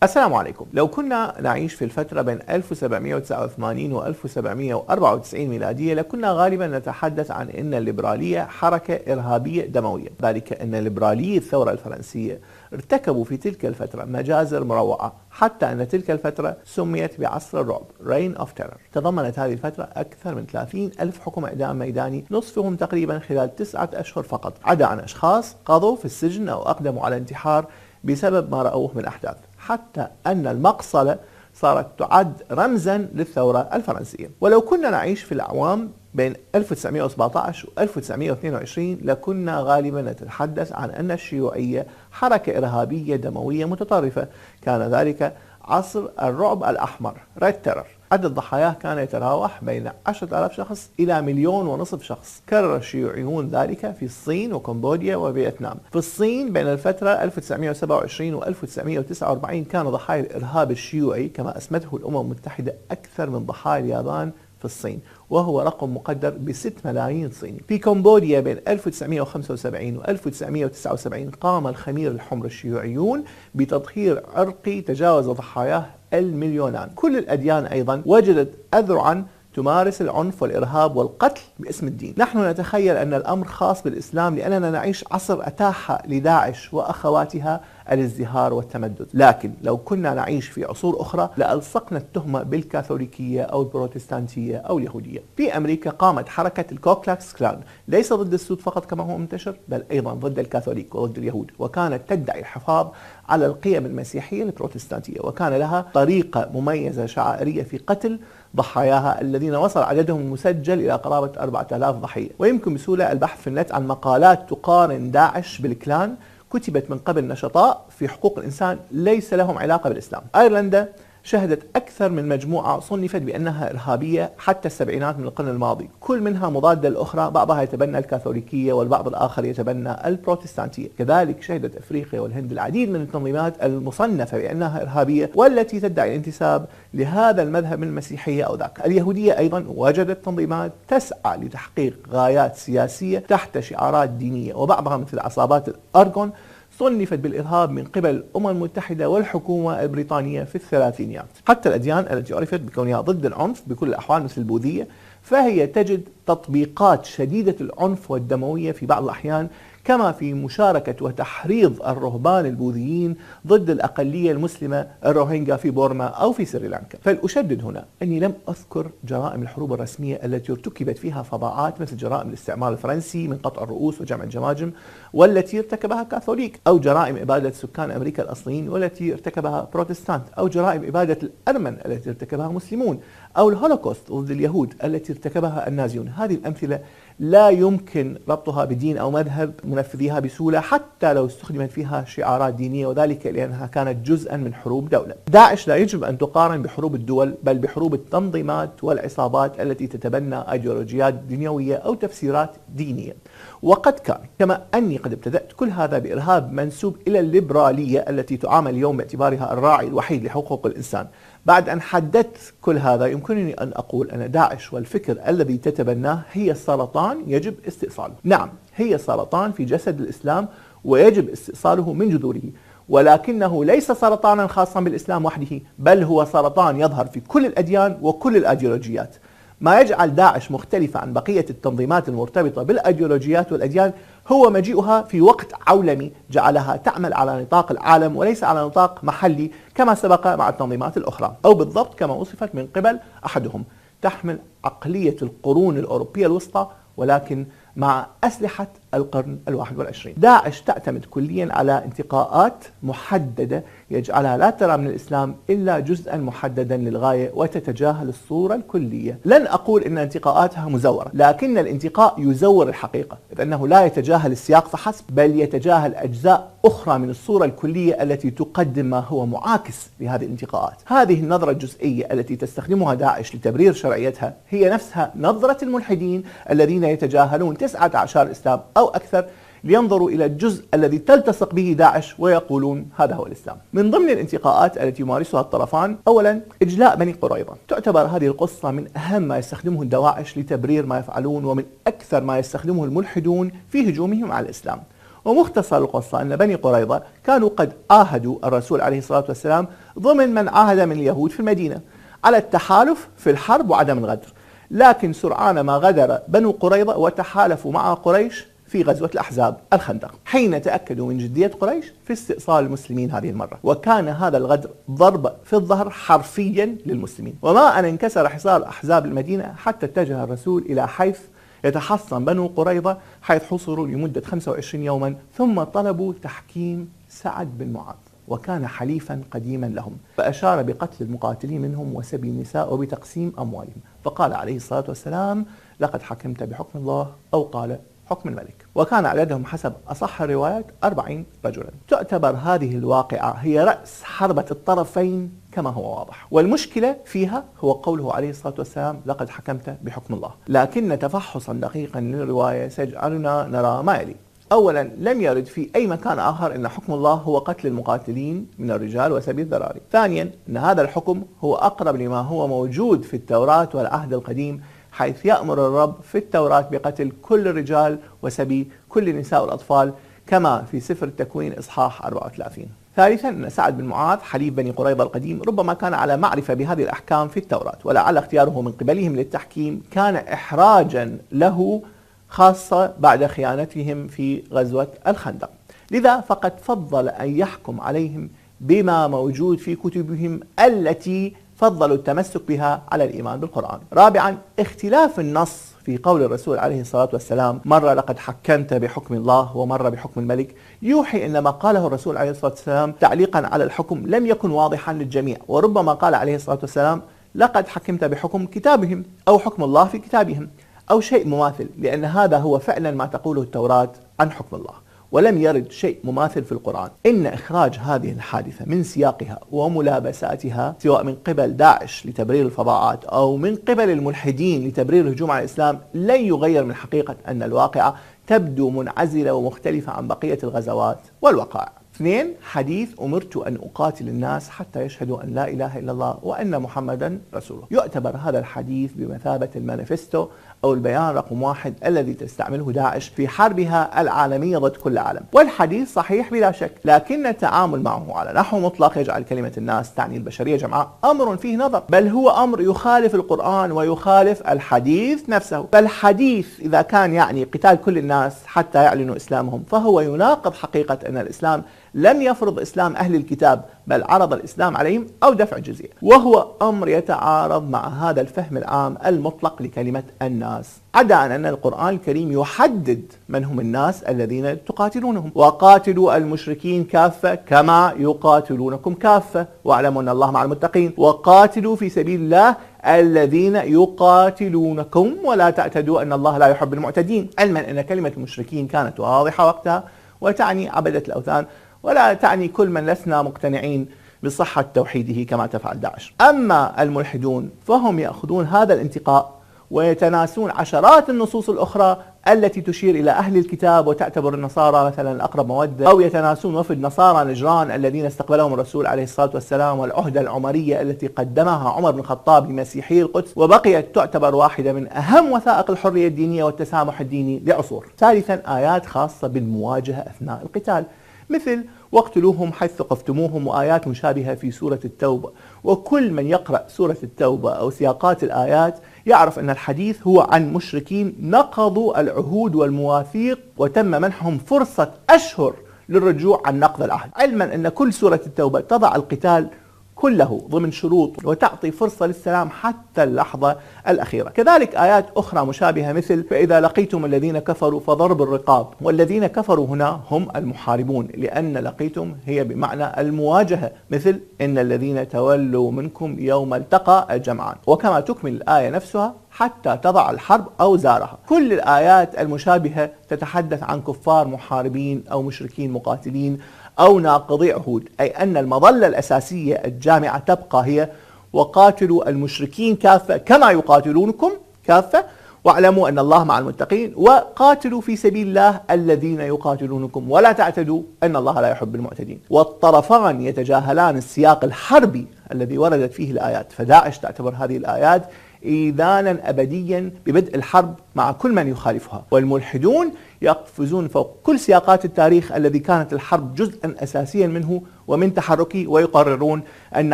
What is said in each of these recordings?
السلام عليكم. لو كنا نعيش في الفترة بين 1789 و 1794 ميلادية لكنا غالبا نتحدث عن أن الليبرالية حركة إرهابية دموية، ذلك أن ليبراليي الثورة الفرنسية ارتكبوا في تلك الفترة مجازر مروعة، حتى أن تلك الفترة سميت بعصر الرعب Reign of Terror. تضمنت هذه الفترة أكثر من 30 ألف حكم إعدام ميداني، نصفهم تقريبا خلال 9 أشهر فقط، عدا عن أشخاص قضوا في السجن أو أقدموا على انتحار بسبب ما رأوه من أحداث، حتى أن المقصلة صارت تعد رمزا للثورة الفرنسية. ولو كنا نعيش في الأعوام بين 1917 و 1922 لكنا غالبا نتحدث عن أن الشيوعية حركة إرهابية دموية متطرفة. كان ذلك عصر الرعب الأحمر Red Terror. عدد ضحاياه كان يتراوح بين 10,000 شخص إلى 1.5 مليون شخص. كرر الشيوعيون ذلك في الصين وكمبوديا وفيتنام. في الصين بين الفترة 1927 و 1949 كان ضحايا الإرهاب الشيوعي كما أسمته الأمم المتحدة أكثر من ضحايا اليابان في الصين، وهو رقم مقدر ب6 ملايين صيني. في كمبوديا بين 1975 و 1979 قام الخمير الحمر الشيوعيون بتطهير عرقي تجاوز ضحاياه 1,000,000. كل الأديان أيضا وجدت أذرعا تمارس العنف والإرهاب والقتل باسم الدين. نحن نتخيل أن الأمر خاص بالإسلام لأننا نعيش عصر أتاح لداعش وأخواتها الازدهار والتمدد، لكن لو كنا نعيش في عصور أخرى لألصقنا التهمة بالكاثوليكية أو البروتستانتية أو اليهودية. في أمريكا قامت حركة الكوكلاكس كلان ليس ضد السود فقط كما هو منتشر، بل أيضا ضد الكاثوليك وضد اليهود، وكانت تدعي الحفاظ على القيم المسيحية البروتستانتية، وكان لها طريقة مميزة شعائرية في قتل ضحاياها الذين وصل عددهم المسجل إلى قرابة 4000 ضحية. ويمكن بسهولة البحث في النت عن مقالات تقارن داعش بالكلان كتبت من قبل نشطاء في حقوق الإنسان ليس لهم علاقة بالإسلام. أيرلندا شهدت أكثر من مجموعة صنفت بأنها إرهابية حتى السبعينات من القرن الماضي، كل منها مضادة للأخرى، بعضها يتبنى الكاثوليكية والبعض الآخر يتبنى البروتستانتية. كذلك شهدت أفريقيا والهند العديد من التنظيمات المصنفة بأنها إرهابية والتي تدعي الانتساب لهذا المذهب من المسيحية أو ذاك. اليهودية أيضا وجدت تنظيمات تسعى لتحقيق غايات سياسية تحت شعارات دينية، وبعضها مثل عصابات الأرغون صنفت بالإرهاب من قبل الأمم المتحدة والحكومة البريطانية في الثلاثينيات. حتى الأديان التي عرفت بكونها ضد العنف بكل الأحوال مثل البوذية فهي تجد تطبيقات شديدة العنف والدموية في بعض الأحيان، كما في مشاركة وتحريض الرهبان البوذيين ضد الأقلية المسلمة الروهينجا في بورما أو في سريلانكا. فلأشدد هنا أني لم أذكر جرائم الحروب الرسمية التي ارتكبت فيها فظاعات مثل جرائم الاستعمار الفرنسي من قطع الرؤوس وجمع الجماجم والتي ارتكبها كاثوليك، أو جرائم إبادة سكان أمريكا الأصليين والتي ارتكبها بروتستانت، أو جرائم إبادة الأرمن التي ارتكبها مسلمون، أو الهولوكوست ضد اليهود التي ارتكبها النازيون. هذه الأمثلة لا يمكن ربطها بدين أو مذهب منفذيها بسهولة حتى لو استخدمت فيها شعارات دينية، وذلك لأنها كانت جزءا من حروب دولة. داعش لا يجب أن تقارن بحروب الدول بل بحروب التنظيمات والعصابات التي تتبنى أيديولوجيات دنيوية أو تفسيرات دينية. وقد كان كما أني قد ابتدأت كل هذا بإرهاب منسوب إلى الليبرالية التي تعامل اليوم باعتبارها الراعي الوحيد لحقوق الإنسان. بعد أن حددت كل هذا يمكنني أن أقول أن داعش والفكر الذي تتبناه هي سرطان يجب استئصاله. نعم، هي سرطان في جسد الإسلام ويجب استئصاله من جذوره، ولكنه ليس سرطانا خاصا بالإسلام وحده، بل هو سرطان يظهر في كل الأديان وكل الأيديولوجيات. ما يجعل داعش مختلفة عن بقية التنظيمات المرتبطة بالأيديولوجيات والأديان هو مجيئها في وقت عولمي جعلها تعمل على نطاق العالم وليس على نطاق محلي كما سبق مع التنظيمات الأخرى، أو بالضبط كما وصفت من قبل أحدهم، تحمل عقلية القرون الأوروبية الوسطى ولكن مع أسلحة القرن ال21. داعش تعتمد كليا على انتقاءات محددة يجعلها لا ترى من الإسلام إلا جزءا محددا للغاية وتتجاهل الصورة الكلية. لن أقول إن انتقاءاتها مزورة، لكن الانتقاء يزور الحقيقة، إذ أنه لا يتجاهل السياق فحسب بل يتجاهل أجزاء أخرى من الصورة الكلية التي تقدم ما هو معاكس لهذه الانتقاءات. هذه النظرة الجزئية التي تستخدمها داعش لتبرير شرعيتها هي نفسها نظرة الملحدين الذين يتجاهلون 19 الإسلام أو أكثر لينظروا إلى الجزء الذي تلتصق به داعش ويقولون هذا هو الإسلام. من ضمن الانتقاءات التي يمارسها الطرفان أولا إجلاء بني قريظة. تعتبر هذه القصة من أهم ما يستخدمه الدواعش لتبرير ما يفعلون ومن أكثر ما يستخدمه الملحدون في هجومهم على الإسلام. ومختصر القصة أن بني قريظة كانوا قد عاهدوا الرسول عليه الصلاة والسلام ضمن من عاهد من اليهود في المدينة على التحالف في الحرب وعدم الغدر، لكن سرعان ما غدر بنو قريظة وتحالفوا مع قريش في غزوة الأحزاب الخندق، حين تأكدوا من جدية قريش في استئصال المسلمين هذه المرة. وكان هذا الغدر ضرب في الظهر حرفيا للمسلمين، وما أن انكسر حصار أحزاب المدينة حتى اتجه الرسول إلى حيث يتحصن بنو قريظة، حيث حصروا لمدة 25 يوما، ثم طلبوا تحكيم سعد بن معاذ، وكان حليفا قديما لهم، فأشار بقتل المقاتلين منهم وسبي النساء وبتقسيم أموالهم، فقال عليه الصلاة والسلام: لقد حكمت بحكم الله، أو قال حكم الملك. وكان عددهم حسب أصح الروايات 40 رجلا. تعتبر هذه الواقعة هي رأس حربة الطرفين كما هو واضح، والمشكلة فيها هو قوله عليه الصلاة والسلام: لقد حكمت بحكم الله. لكن تفحصا دقيقا للرواية سيجعلنا نرى ما يلي: أولا، لم يرد في أي مكان آخر أن حكم الله هو قتل المقاتلين من الرجال وسبي الذراري. ثانيا، أن هذا الحكم هو أقرب لما هو موجود في التوراة والعهد القديم، حيث يأمر الرب في التوراة بقتل كل الرجال وسبي كل النساء والأطفال، كما في سفر التكوين إصحاح 34. ثالثا، أن سعد بن معاذ حليف بني قريظة القديم ربما كان على معرفة بهذه الأحكام في التوراة، ولعل اختياره من قبلهم للتحكيم كان إحراجا له، خاصة بعد خيانتهم في غزوة الخندق، لذا فقد فضل أن يحكم عليهم بما موجود في كتبهم التي فضلوا التمسك بها على الإيمان بالقرآن. رابعا، اختلاف النص في قول الرسول عليه الصلاة والسلام مرة لقد حكمت بحكم الله ومرة بحكم الملك، يوحي أن ما قاله الرسول عليه الصلاة والسلام تعليقا على الحكم لم يكن واضحا للجميع، وربما قال عليه الصلاة والسلام: لقد حكمت بحكم كتابهم، أو حكم الله في كتابهم، أو شيء مماثل، لأن هذا هو فعلا ما تقوله التوراة عن حكم الله، ولم يرد شيء مماثل في القرآن. إن إخراج هذه الحادثة من سياقها وملابساتها، سواء من قبل داعش لتبرير الفضاءات أو من قبل الملحدين لتبرير الهجوم على الإسلام، لن يغير من حقيقة أن الواقعة تبدو منعزلة ومختلفة عن بقية الغزوات والوقائع. 2. حديث أمرت أن أقاتل الناس حتى يشهدوا أن لا إله إلا الله وأن محمدا رسوله. يعتبر هذا الحديث بمثابة المانيفستو أو البيان رقم 1 الذي تستعمله داعش في حربها العالمية ضد كل عالم، والحديث صحيح بلا شك، لكن التعامل معه على نحو مطلق يجعل كلمة الناس تعني البشرية جمعاء أمر فيه نظر، بل هو أمر يخالف القرآن ويخالف الحديث نفسه. فالحديث إذا كان يعني قتال كل الناس حتى يعلنوا إسلامهم، فهو يناقض حقيقة أن الإسلام لم يفرض إسلام أهل الكتاب، بل عرض الإسلام عليهم أو دفع الجزية، وهو أمر يتعارض مع هذا الفهم العام المطلق لكلمة الناس، عدا أن القرآن الكريم يحدد من هم الناس الذين تقاتلونهم: وقاتلوا المشركين كافة كما يقاتلونكم كافة واعلموا أن الله مع المتقين، وقاتلوا في سبيل الله الذين يقاتلونكم ولا تعتدوا أن الله لا يحب المعتدين. علما أن كلمة المشركين كانت واضحة وقتها وتعني عبدة الأوثان، ولا تعني كل من لسنا مقتنعين بصحة توحيده كما تفعل داعش. أما الملحدون فهم يأخذون هذا الانتقاء ويتناسون عشرات النصوص الأخرى التي تشير إلى أهل الكتاب وتعتبر النصارى مثلا أقرب مودة، أو يتناسون وفد نصارى نجران الذين استقبلهم الرسول عليه الصلاة والسلام والعهدة العمرية التي قدمها عمر بن الخطاب لمسيحي القدس، وبقيت تعتبر واحدة من أهم وثائق الحرية الدينية والتسامح الديني لعصور. ثالثا، آيات خاصة بالمواجهة أثناء القتال، مثل واقتلوهم حيث ثقفتموهم، وآيات مشابهة في سورة التوبة. وكل من يقرأ سورة التوبة أو سياقات الآيات يعرف أن الحديث هو عن مشركين نقضوا العهود والمواثيق وتم منحهم فرصة أشهر للرجوع عن نقض العهد، علما أن كل سورة التوبة تضع القتال كله ضمن شروط وتعطي فرصة للسلام حتى اللحظة الأخيرة. كذلك آيات أخرى مشابهة مثل فإذا لقيتم الذين كفروا فضرب الرقاب، والذين كفروا هنا هم المحاربون، لأن لقيتم هي بمعنى المواجهة، مثل إن الذين تولوا منكم يوم التقى الجمعان، وكما تكمل الآية نفسها حتى تضع الحرب أوزارها. كل الآيات المشابهة تتحدث عن كفار محاربين أو مشركين مقاتلين أو ناقضي عهود، أي أن المظلة الأساسية الجامعة تبقى هي وقاتلوا المشركين كافة كما يقاتلونكم كافة واعلموا أن الله مع المتقين، وقاتلوا في سبيل الله الذين يقاتلونكم ولا تعتدوا أن الله لا يحب المعتدين. والطرفان يتجاهلان السياق الحربي الذي وردت فيه الآيات، فداعش تعتبر هذه الآيات إيذانا أبديا ببدء الحرب مع كل من يخالفها. والملحدون يقفزون فوق كل سياقات التاريخ الذي كانت الحرب جزءا أساسيا منه ومن تحركه، ويقررون أن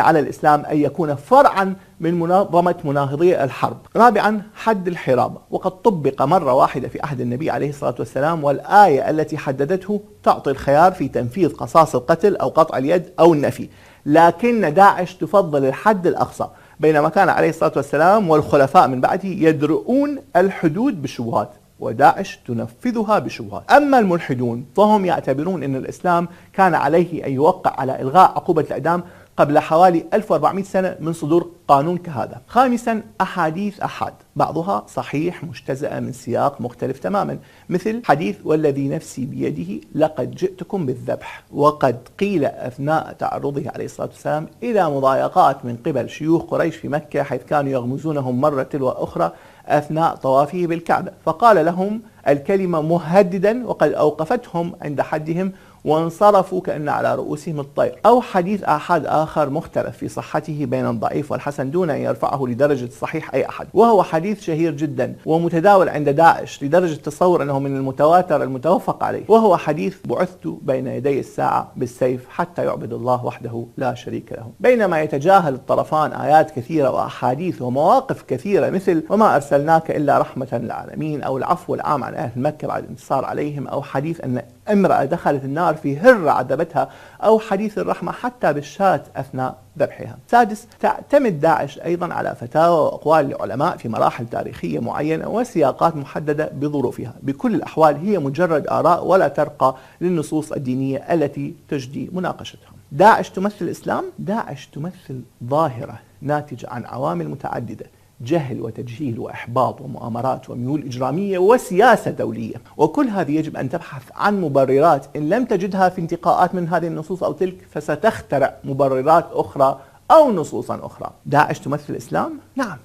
على الإسلام أن يكون فرعا من منظمة مناهضي الحرب. رابعا، حد الحرابة، وقد طبق مرة واحدة في عهد النبي عليه الصلاة والسلام، والآية التي حددته تعطي الخيار في تنفيذ قصاص القتل أو قطع اليد أو النفي، لكن داعش تفضل الحد الأقصى، بينما كان عليه الصلاة والسلام والخلفاء من بعده يدرؤون الحدود بالشبهات، وداعش تنفذها بشبهات. أما الملحدون فهم يعتبرون أن الإسلام كان عليه أن يوقع على إلغاء عقوبة الإعدام قبل حوالي 1400 سنة من صدور قانون كهذا. خامسا، أحاديث أحاد، بعضها صحيح مجتزأة من سياق مختلف تماما، مثل حديث والذي نفسي بيده لقد جئتكم بالذبح، وقد قيل أثناء تعرضه عليه الصلاة والسلام إلى مضايقات من قبل شيوخ قريش في مكة، حيث كانوا يغمزونهم مرة تلو أخرى أثناء طوافه بالكعبة، فقال لهم الكلمة مهددا وقد أوقفتهم عند حدهم وانصرفوا كأن على رؤوسهم الطير. أو حديث آحاد آخر مختلف في صحته بين الضعيف والحسن دون أن يرفعه لدرجة صحيح أي أحد، وهو حديث شهير جدا ومتداول عند داعش لدرجة تصور أنه من المتواتر المتوفق عليه، وهو حديث بعثت بين يدي الساعة بالسيف حتى يعبد الله وحده لا شريك له. بينما يتجاهل الطرفان آيات كثيرة وأحاديث ومواقف كثيرة، مثل وما أرسلناك إلا رحمة للعالمين، أو العفو العام عن أهل مكة بعد الانتصار عليهم، أو حديث أن امرأة دخلت النار في هرة عذبتها، أو حديث الرحمة حتى بالشاة أثناء ذبحها. سادس، تعتمد داعش أيضا على فتاوى وأقوال العلماء في مراحل تاريخية معينة وسياقات محددة بظروفها. بكل الأحوال هي مجرد آراء ولا ترقى للنصوص الدينية التي تجدي مناقشتها. داعش تمثل الإسلام؟ داعش تمثل ظاهرة ناتجة عن عوامل متعددة: جهل وتجهيل وإحباط ومؤامرات وميول إجرامية وسياسة دولية، وكل هذه يجب أن تبحث عن مبررات. إن لم تجدها في انتقاءات من هذه النصوص أو تلك، فستخترع مبررات أخرى أو نصوصا أخرى. داعش تمثل الإسلام؟ نعم،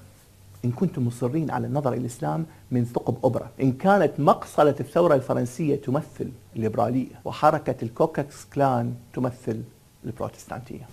إن كنتم مصرين على النظر إلى الإسلام من ثقب أبرة. إن كانت مقصلة الثورة الفرنسية تمثل الليبرالية، وحركة الكوكاكس كلان تمثل البروتستانتية.